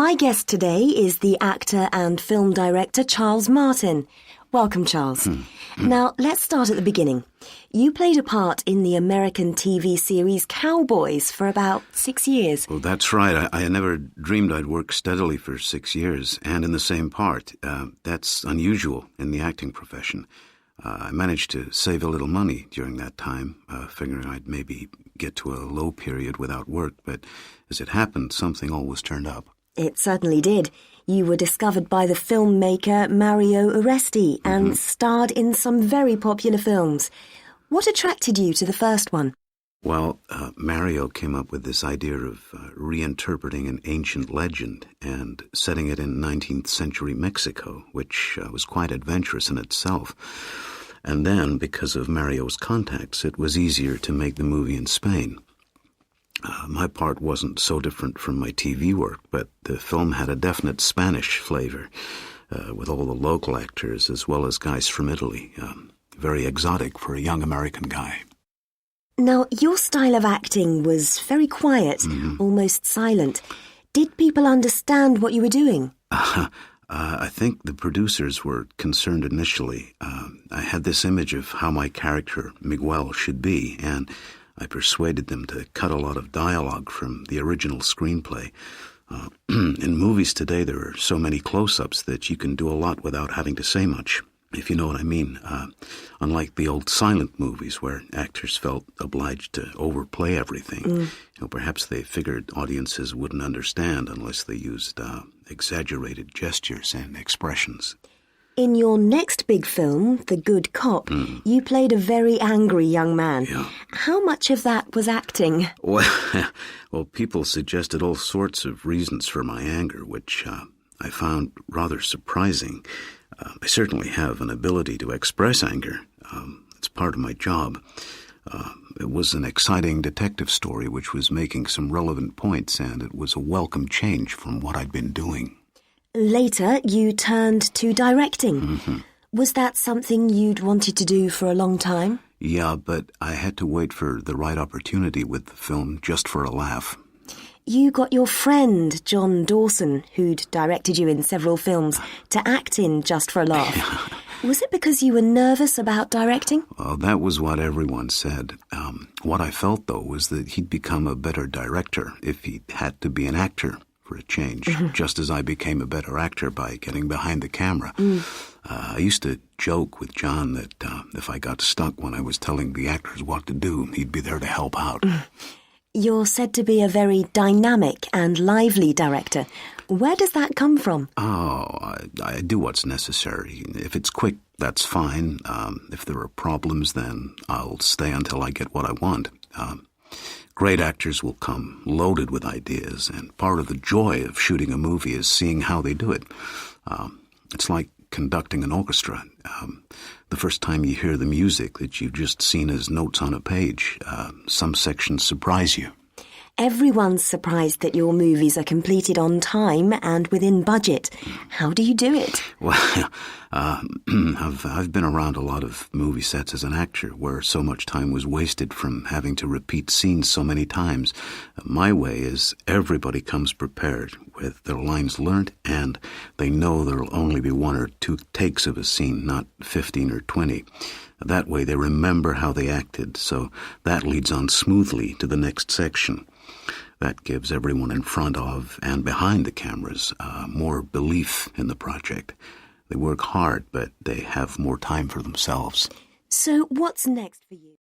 My guest today is the actor and film director Charles Martin. Welcome, Charles. Now, let's start at the beginning. You played a part in the American TV series Cowboys for about 6 years. Well, that's right. I never dreamed I'd work steadily for 6 years and in the same part. That's unusual in the acting profession. I managed to save a little money during that time, figuring I'd maybe get to a low period without work, but as it happened, something always turned up. It certainly did. You were discovered by the filmmaker Mario Oresti and starred in some very popular films. What attracted you to the first one? Well, Mario came up with this idea of reinterpreting an ancient legend and setting it in 19th century Mexico, which was quite adventurous in itself. And then, because of Mario's contacts, it was easier to make the movie in Spain. My part wasn't so different from my TV work, but the film had a definite Spanish flavor, with all the local actors as well as guys from Italy. Very exotic for a young American guy. Now, your style of acting was very quiet, almost silent. Did people understand what you were doing? I think the producers were concerned initially. I had this image of how my character, Miguel, should be, and I persuaded them to cut a lot of dialogue from the original screenplay. In movies today, there are so many close-ups that you can do a lot without having to say much, if you know what I mean. Unlike the old silent movies where actors felt obliged to overplay everything. Perhaps they figured audiences wouldn't understand unless they used exaggerated gestures and expressions. In your next big film, The Good Cop, you played a very angry young man. Yeah. How much of that was acting? Well, people suggested all sorts of reasons for my anger, which I found rather surprising. I certainly have an ability to express anger. It's part of my job. It was an exciting detective story which was making some relevant points, and it was a welcome change from what I'd been doing. Later, you turned to directing. Was that something you'd wanted to do for a long time? Yeah, but I had to wait for the right opportunity with the film just for a laugh. You got your friend, John Dawson, who'd directed you in several films, to act in just for a laugh. Was it because you were nervous about directing? Well, that was what everyone said. What I felt, though, was that he'd become a better director if he had to be an actor for a change, just as I became a better actor by getting behind the camera. I used to joke with John that if I got stuck when I was telling the actors what to do, he'd be there to help out. You're said to be a very dynamic and lively director. Where does that come from? I do what's necessary. If it's quick, that's fine. If there are problems, then I'll stay until I get what I want. Great actors will come loaded with ideas, and part of the joy of shooting a movie is seeing how they do it. It's like conducting an orchestra. The first time you hear the music that you've just seen as notes on a page, some sections surprise you. Everyone's surprised that your movies are completed on time and within budget. How do you do it? Well, I've been around a lot of movie sets as an actor where so much time was wasted from having to repeat scenes so many times. My way is everybody comes prepared with their lines learned, and they know there'll only be 1 or 2 takes of a scene, not 15 or 20. That way they remember how they acted, so that leads on smoothly to the next section. That gives everyone in front of and behind the cameras more belief in the project. They work hard, but they have more time for themselves. So what's next for you?